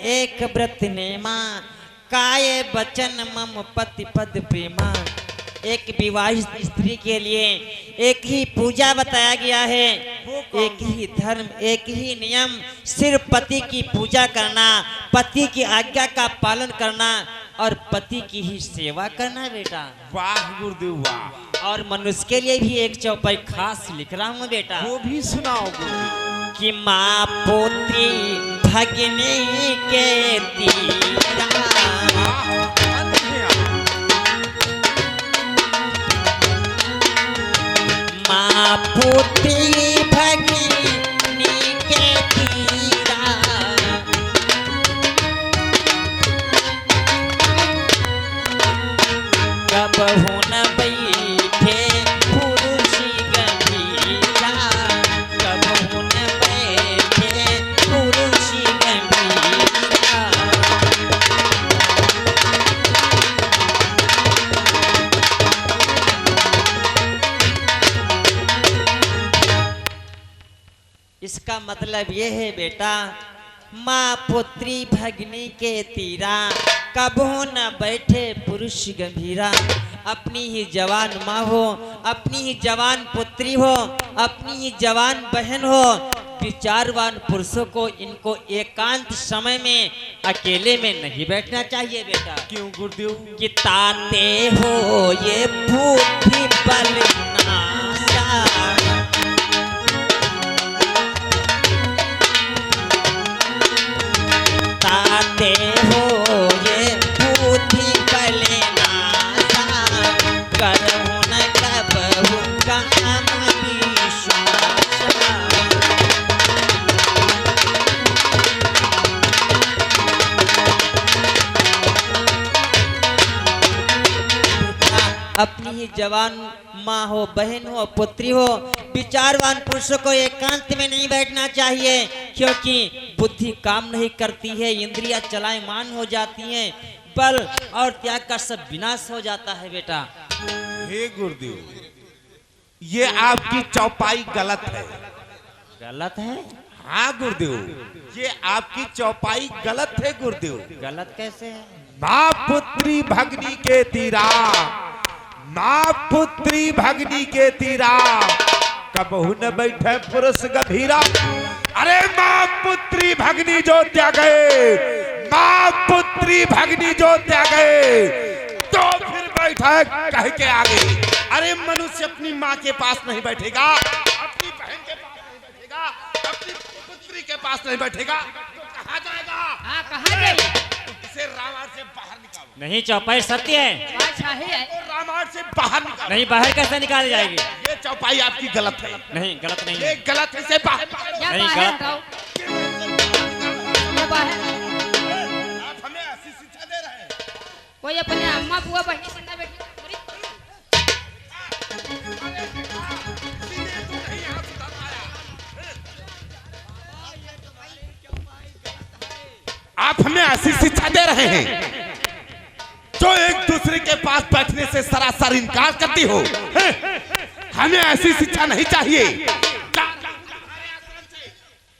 एक व्रत नेमा, काय बचन मम पति पद प्रेमा। एक विवाहित स्त्री के लिए एक ही पूजा बताया गया है, एक ही धर्म, एक ही नियम, सिर्फ पति की पूजा करना, पति की आज्ञा का पालन करना और पति की ही सेवा करना बेटा। वाह गुरुदेव वाह। और मनुष्य के लिए भी एक चौपाई खास लिख रहा हूँ बेटा, वो भी सुनाओ गुरुदेव। कि माँ पुत्री भगिनी के तीरा, माँ पुत्री भगिनी के तीरा, कबहू न बैठे पुरुष गंभीरा, कबहू न बैठे पुरुष गंभीरा। इसका मतलब ये है बेटा, माँ पुत्री भगिनी के तीरा, कबहू न बैठे पुरुष गंभीरा। अपनी ही जवान माँ हो, अपनी ही जवान पुत्री हो, अपनी ही जवान बहन हो, विचारवान पुरुषों को इनको एकांत समय में अकेले में नहीं बैठना चाहिए बेटा। क्यों गुरुदेव? कि ताते हो ये बुद्धि बल नासा, ताते हो ये बुद्धि बल नासा, करहु न कबहु काम विश्वासा। अपनी ही जवान माँ हो, बहन हो, पुत्री हो, विचारवान पुरुषों को एकांत में नहीं बैठना चाहिए, क्योंकि बुद्धि काम नहीं करती है, इंद्रियां चलायमान हो जाती हैं, बल और त्याग का सब विनाश हो जाता है बेटा। हे गुरुदेव, ये आपकी चौपाई गलत है। गलत है? हाँ गुरुदेव, ये आपकी चौपाई गलत है गुरुदेव। गलत कैसे है? माँ पुत्री भगनी के तीरा, माँ पुत्री भगनी के तीरा, कबहू न बैठे पुरुष गंभीरा। अरे माँ पुत्री भगनी जो त्यागे, माँ पुत्री भगनी जो त्यागे, तो फिर बैठा कह के आगे। अरे मनुष्य अपनी माँ के पास नहीं बैठेगा, अपनी बहन के पास नहीं बैठेगा, अपनी पुत्री के पास नहीं बैठेगा, तो कहाँ जाएगा? हाँ कहाँ जाएगा? इसे रामायण से बाहर निकालो। नहीं, चौपाई सत्य है। अच्छा है। तो रामायण से बाहर निकालो। नहीं, बाहर कैसे निकाली जाएगी? ये चौपाई आपकी गलत है। नहीं, गलत नहीं ये है। गलत है, से बाहर। क्या नहीं, बाहर गलत। बताओ? क्या बाहर? आप हमें ऐसी शिक्षा दे रहे हैं। कोई अपने अम्मा बुआ बहनी से ना बैठी। इसीलिए तू नहीं यहाँ सुधर पाया। आप हमें ऐसी शिक्षा दे रहे हैं जो एक दूसरे के पास बैठने से सरासर इनकार करती हो। हमें ऐसी शिक्षा नहीं चाहिए।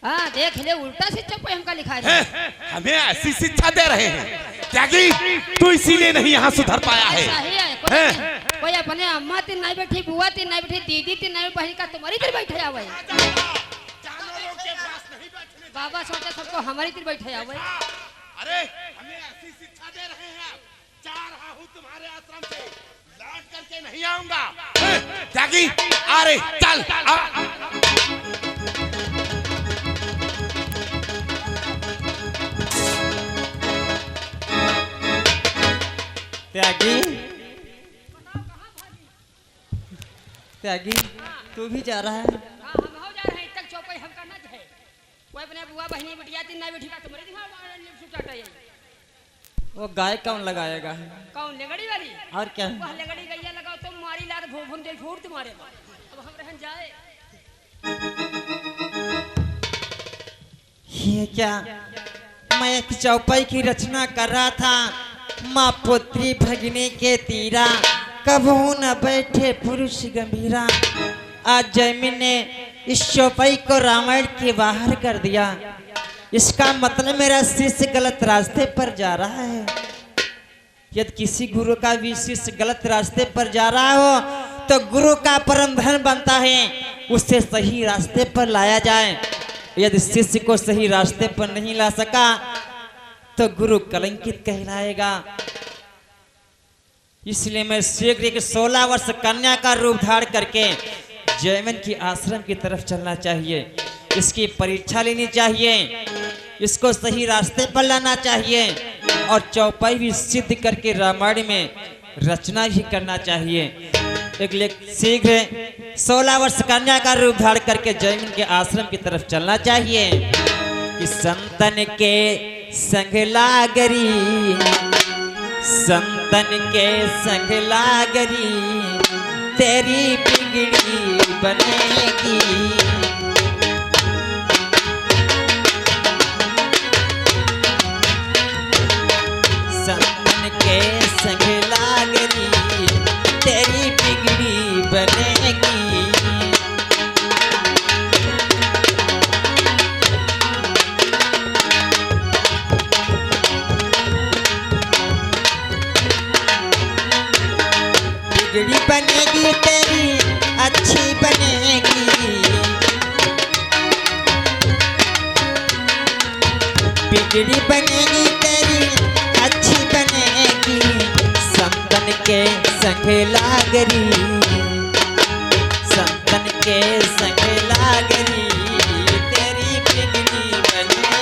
हाँ देख ले, उल्टा से चप्पे हमका लिखा है। हमें ऐसी शिक्षा दे रहे हैं त्यागी, तू इसीलिए नहीं यहाँ सुधर पाया है। ऐसा ही है। कोई अपने अम्मा तीन नहीं बैठी, बुआ तीन नहीं बैठी, दीदी तीन नहीं बहनी का तुम्हारी तीन बैठे आवे। बाबा सोचे सबको हमारी तीन बैठे आवे। अरे हमें ऐसी शिक्षा दे रहे हैं आप। जा रहा हूँ तुम्हारे आश्रम से, लौट करके नहीं आऊंगा। त्यागी आ रे, चल त्यागी, त्यागी तू भी जा रहा है? हाँ हम हो जा रहे हैं, तक चौपाई हम करना है। कोई अपने बुआ बहनी बिटिया तीन नहीं बैठी का तुम्हारे दिमाग सुटाटा है। वो गाय कौन लगाएगा? कौन? लगड़ी वाली? और क्या? वह लगड़ी गैया लगाओ तो मारी लाद भून दे फूट तुम्हारे। अब हम रहन जाए। ये क्या? मैं एक चौपाई की रचना कर रहा था, माँ पुत्री भगिनी के तीरा, कबहू न बैठे पुरुष गंभीरा। आज जैमिन ने इस चौपाई को रामायण के बाहर कर दिया। इसका मतलब मेरा शिष्य गलत रास्ते पर जा रहा है। यदि किसी गुरु का भी शिष्य गलत रास्ते पर जा रहा हो तो गुरु का परम धन बनता है उससे सही रास्ते पर लाया जाए। यदि शिष्य को सही रास्ते पर नहीं ला सका तो गुरु कलंकित कहलाएगा। इसलिए मैं शीघ्र एक 16 वर्ष कन्या का रूप धारण करके जयमन की आश्रम की तरफ चलना चाहिए। इसकी परीक्षा लेनी चाहिए, इसको सही रास्ते पर लाना चाहिए और चौपाई भी सिद्ध करके रामायण में रचना भी करना चाहिए। एक शीघ्र 16 वर्ष कन्या का रूप धारण करके जयमन के आश्रम की तरफ चलना चाहिए कि संतन के संग लागरी, संतन के संग लागरी तेरी बिगड़ी बनेगी। संतन के संग लागरी तेरी बिगड़ी बनेगी। बिगड़ी बनेगी तेरी अच्छी बनेगी। बिगड़ी बनेगी तेरी अच्छी बनेगी। संतन के संग लागरी, संतन के संग लागरी तेरी बिगड़ी बनेगी।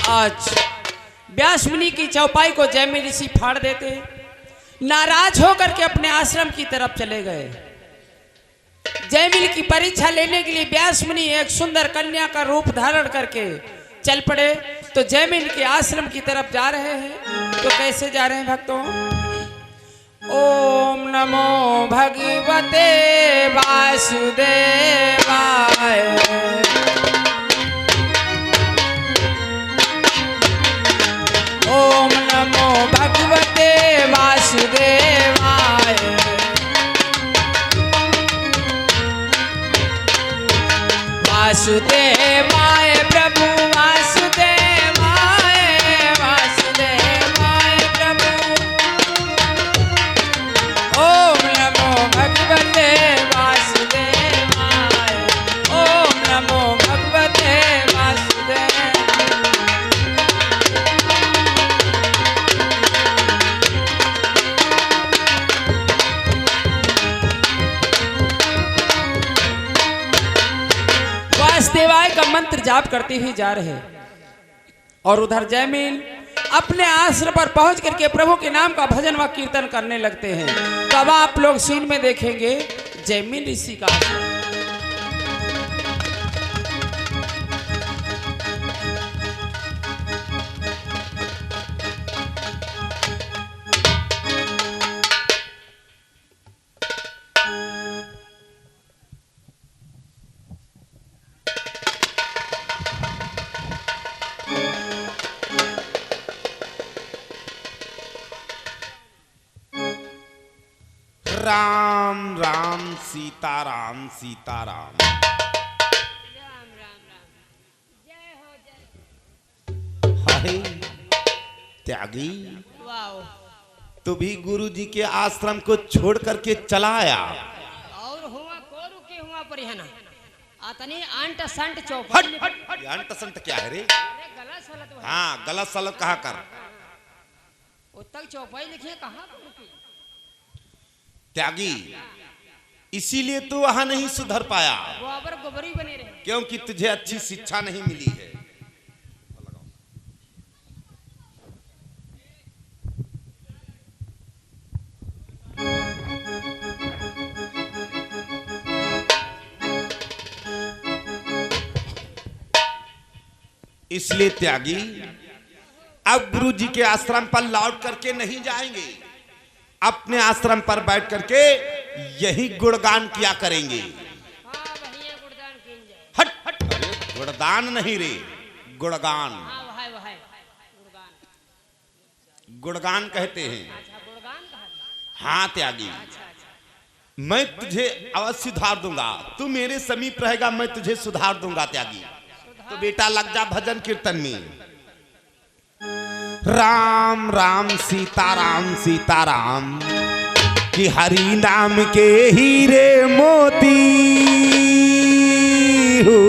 आज व्यास मुनि की चौपाई को जयमिन ऋषि फाड़ देते, नाराज होकर के अपने आश्रम की तरफ चले गए। जयमिन की परीक्षा लेने के लिए व्यास मुनि एक सुंदर कन्या का रूप धारण करके चल पड़े। तो जयमिन के आश्रम की तरफ जा रहे हैं। तो कैसे जा रहे हैं भक्तों? ओम नमो भगवते वासुदेवाय। ओम नमो भगवते वासुदेवाय। वासुदेवाय प्रभु वासुदेवाय, वासुदेवाय प्रभु। ओम नमो भगवते वासुदेवाय। ओम नमो भगवते वासुदेवाय। वासुदेवाय का मंत्र जाप करते ही जा रहे और उधर जयमिन अपने आश्रम पर पहुंच करके प्रभु के नाम का भजन व कीर्तन करने लगते हैं। तब आप लोग सीन में देखेंगे जयमिन ऋषि का आश्रम। राम राम सीताराम सीताराम। राम राम राम। जय हो जय। हाय त्यागी, वाओ। तू भी गुरु जी के आश्रम को छोड़ करके चला आया। और हुआ को रुके हुआ पर है ना आतनी अंट संट चौपट। हट हट ये अंट संट क्या है रे? अरे गलत सलत है। हाँ गलत सलत कहा कर। उत्तक चौपाई लिखिए कहाँ पर रुकी? त्यागी, इसीलिए तू वहां नहीं सुधर पाया गोबर गोबरी बने रहे। क्योंकि तुझे अच्छी शिक्षा नहीं मिली है। इसलिए त्यागी, अब गुरु जी के आश्रम पर लौट करके नहीं जाएंगे, अपने आश्रम पर बैठ करके यही गुणगान किया करेंगे। गुणदान नहीं रे, गुणगान। गुणगान कहते हैं। हाँ त्यागी, मैं तुझे अवश्य सुधार दूंगा, तू मेरे समीप रहेगा, मैं तुझे सुधार दूंगा त्यागी। तो बेटा लग जा भजन कीर्तन में। राम राम सीताराम सीताराम, कि हरि नाम के हीरे मोती हो,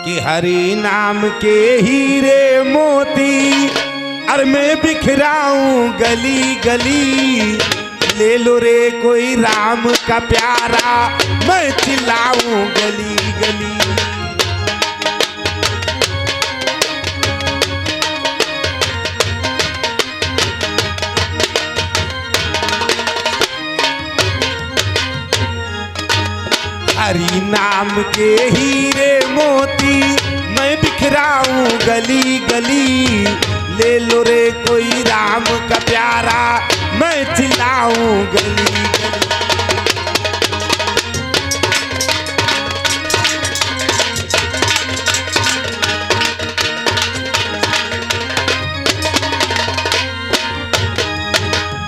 कि हरि नाम के हीरे मोती, और मैं बिखराऊं गली गली, ले लो रे कोई राम का प्यारा, मैं चिल्लाऊं गली गली। हरि नाम के हीरे मोती, मैं बिखराऊं गली गली, ले लो रे कोई राम का प्यारा, मैं चिल्लाऊं गली गली।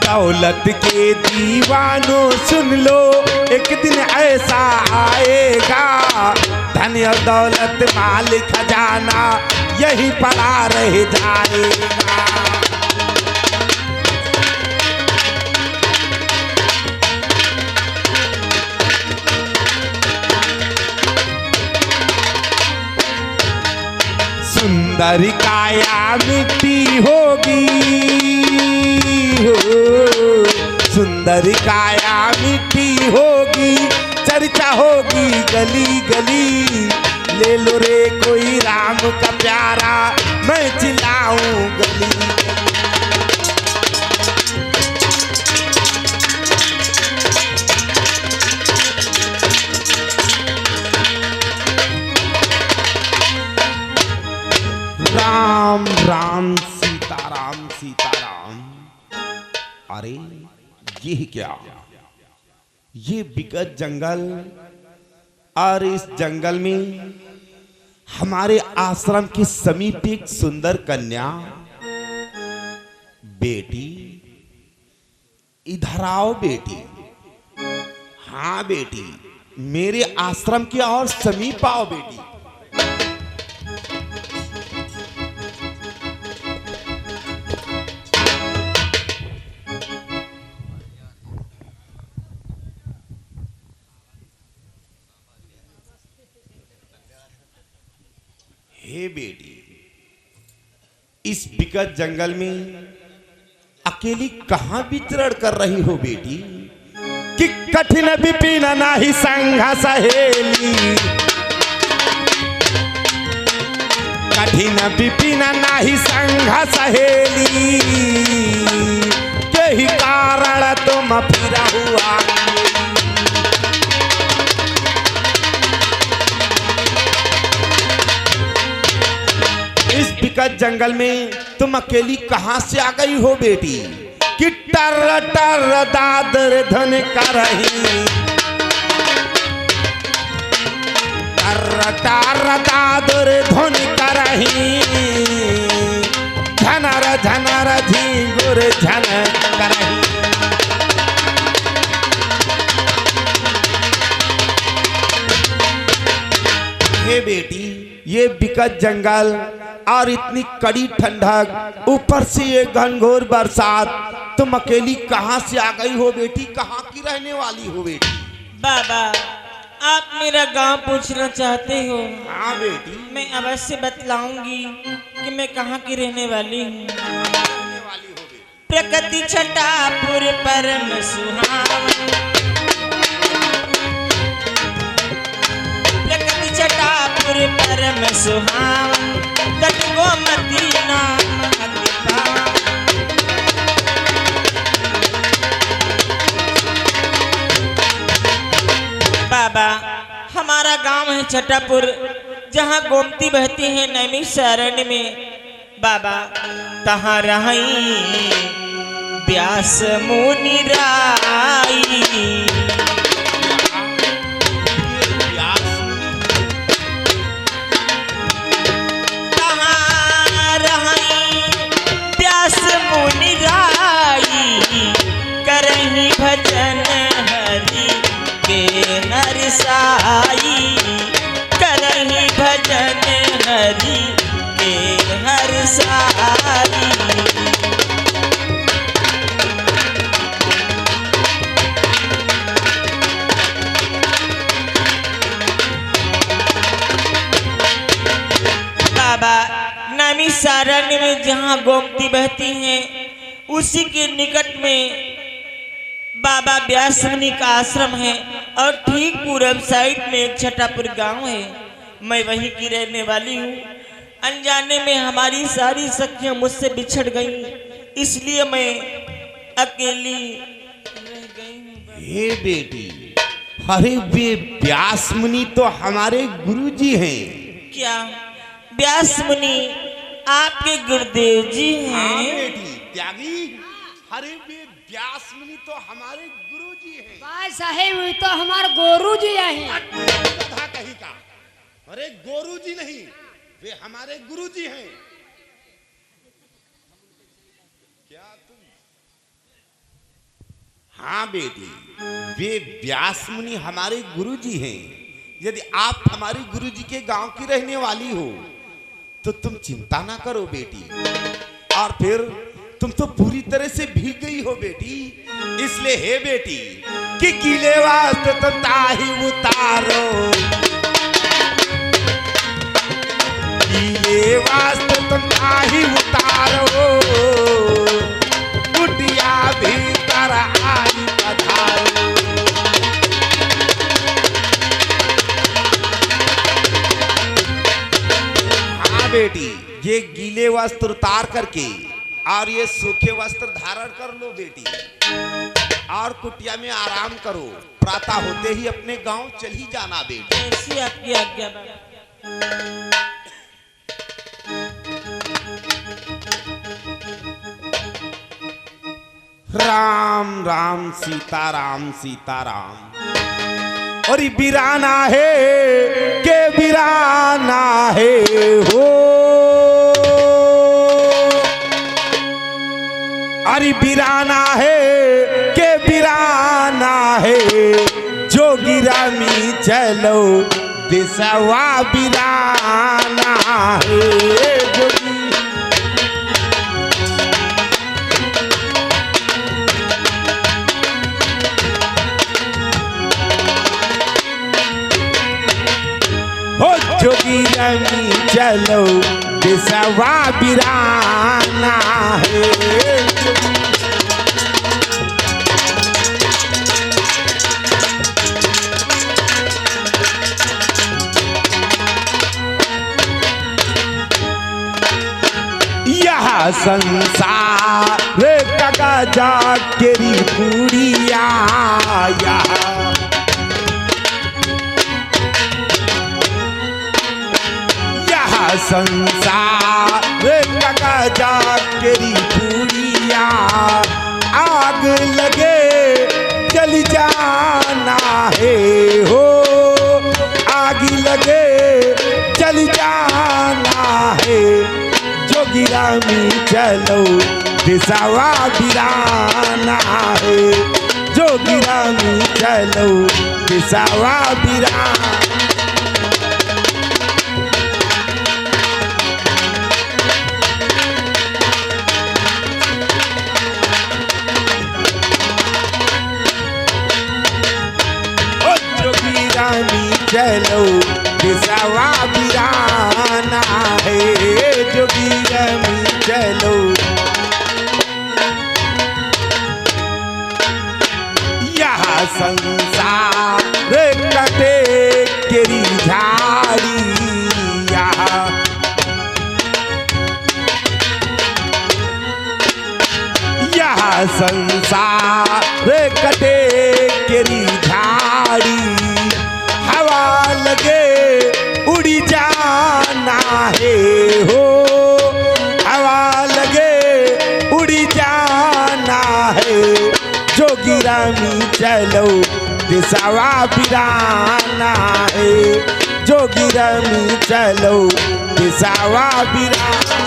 दौलत के दीवानों सुन लो, एक दिन ऐसा आएगा, धन और दौलत माल खजाना यही पड़ा रह जाएगा। सुंदर काया मिट्टी होगी हो, सुंदर काया मिट्टी होगी, चर्चा होगी गली गली, ले लो रे कोई राम का प्यारा, मैं चिल्लाऊं गली गली। राम राम सीताराम सीताराम। अरे ये क्या, ये विकट जंगल, और इस जंगल में हमारे आश्रम के समीप एक सुंदर कन्या। बेटी इधर आओ बेटी। हाँ बेटी, मेरे आश्रम के और समीप आओ बेटी। हे बेटी, इस विकट जंगल में अकेली कहां विचरण कर रही हो बेटी? कि कठिन विपिन नाही संग सहेली, कठिन विपिन नाही संग सहेली, यही कारण तुम फिरा हुआ। इस विकट जंगल में तुम अकेली कहां से आ गई हो बेटी? कि टर टर दादर धन करही, टर टर दादर धन करही, झनर झनर झींगुर झन करही। हे बेटी, ये विकट जंगल और इतनी कड़ी ठंडक, ऊपर से ये घनघोर बरसात, तुम अकेली कहां से आ गई हो बेटी? कहां की रहने वाली हो बेटी? बाबा, आप मेरा गांव पूछना चाहते हो? हाँ बेटी, मैं अवश्य बतलाऊंगी कि मैं कहां की रहने वाली हूँ। प्रकृति छटापुर परम सुहावन, प्रकृति छटापुर परम सुहावन, तट गोमती नाम अति पावन। बाबा, हमारा गांव है छटापुर, जहाँ गोमती बहती है नैमिषारण्य में। बाबा, तहाँ रही व्यास मुनि राई, व्यास के हर साई, करही भजन हरि के हर साई। बाबा नैमिषारण्य में जहाँ गोमती बहती हैं उसी के निकट में बाबा व्यास मुनि का आश्रम है और ठीक पूरब साइड में एक छठापुर गांव है। मैं वहीं की रहने वाली हूँ। अनजाने में हमारी सारी सखियां मुझसे बिछड़ गईं, इसलिए मैं अकेली रह गई हूँ। हे बेटी, अरे वे व्यास मुनि तो हमारे गुरुजी हैं। क्या व्यास मुनि आपके गुरुदेव जी हाँ हैं? बेटी त्यागी, अरे वे व्यास मुनि तो हमारे गुरुजी हैं। भाई साहेब ये तो हमारे गोरू जी हैं। कथा कही का, अरे गुरुजी नहीं, वे हमारे गुरुजी हैं। क्या तुम? हाँ बेटी, वे व्यास मुनि हमारे गुरुजी हैं। यदि आप हमारे गुरुजी के गांव की रहने वाली हो तो तुम चिंता ना करो बेटी। और फिर तुम तो पूरी तरह से भीग गई हो बेटी, इसलिए हे बेटी कि गीले वास्ते तो ताही उतारो, गीले वास्ते तो ताही उतारो, कुटिया भीतर आई पधारो। बेटी ये गीले वस्त्र उतार करके और ये सूखे वस्त्र धारण कर लो बेटी, और कुटिया में आराम करो। प्रातः होते ही अपने गांव चली जाना बेटी। ऐसी आपकी आज्ञा बाबा। राम राम सीताराम सीताराम। और बिराना है के बिराना है हो, अरे बिराना है के बिराना है, जोगी रामी चलो दिसवा बिराना है जोगी। जोगी रामी चलो दिसवा बिराना है। यह संसार का जाकेरी पूरिया, संसार का जाकेरी पूरिया, आग लगे जल जाना है हो, आग लगे जल जाना है। जोगी रामी चलो दिसवा बिराना है, जोगी रामी चलो दिसवा बिराना। चलो दिसवा बिराना है, जोगी रामी चलो। यह संसार कटे केरी झाड़ी, यह संसार कटे केरी झाड़ी, हवा लगे उड़ी जाना है हो, हवा लगे उड़ी जाना है। जोगी रामी चलो दिसवा बिराना है, जोगी रामी चलो दिसवा बिराना।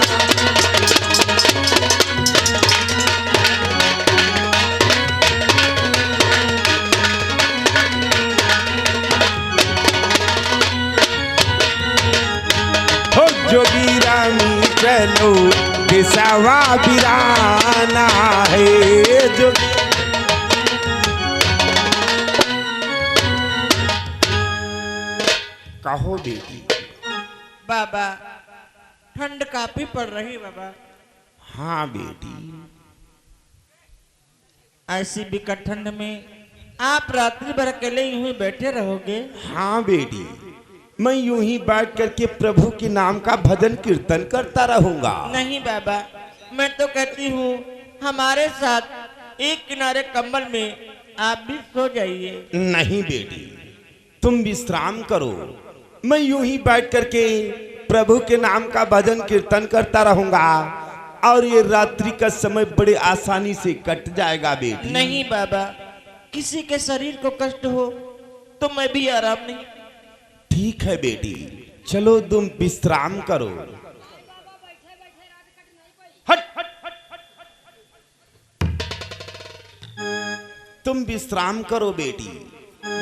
लो बिसावा बिराना है जो कहो बेटी। बाबा ठंड काफी पड़ रही बाबा। हाँ बेटी। ऐसी विकट ठंड में आप रात्रि भर अकेले यूं ही बैठे रहोगे? हाँ बेटी, मैं यूं ही बैठ करके प्रभु के नाम का भजन कीर्तन करता रहूंगा। नहीं बाबा, मैं तो कहती हूँ हमारे साथ एक किनारे कंबल में आप भी सो जाइए। नहीं बेटी, तुम विश्राम करो, मैं यूं ही बैठ करके प्रभु के नाम का भजन कीर्तन करता रहूंगा और ये रात्रि का समय बड़े आसानी से कट जाएगा बेटी। नहीं बाबा, किसी के शरीर को कष्ट हो तो मैं भी आराम नहीं। ठीक है बेटी, चलो तुम विश्राम करो। हट, हट, हट, हट। तुम विश्राम करो बेटी,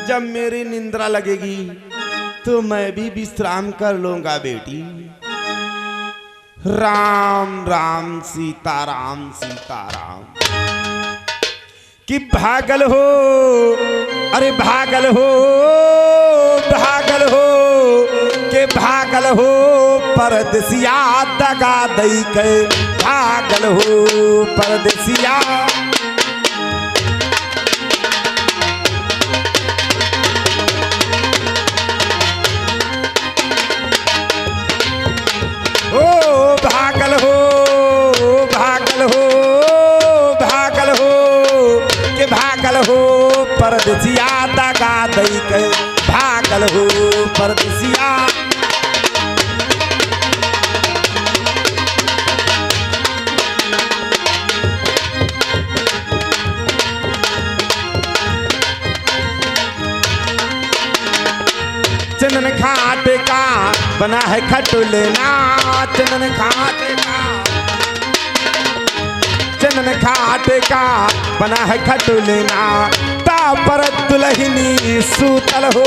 जब मेरी निंद्रा लगेगी तो मैं भी विश्राम कर लूंगा बेटी। राम राम सीताराम सीताराम। कि भागल हो, अरे भागल हो, भागल हो, के भागल हो परदेसिया दगा दई के, भागल हो परदेसिया। ओ भागल हो, भागल हो, भागल हो, के भागल हो परदेसिया दगा दई के, भागल हो परदेसिया। चंदन घाट का बना है खटुलेना, चंदन घाट का, चंदन घाट का बना है खटुलेना, ता पर दुल्हनी सूतल हो।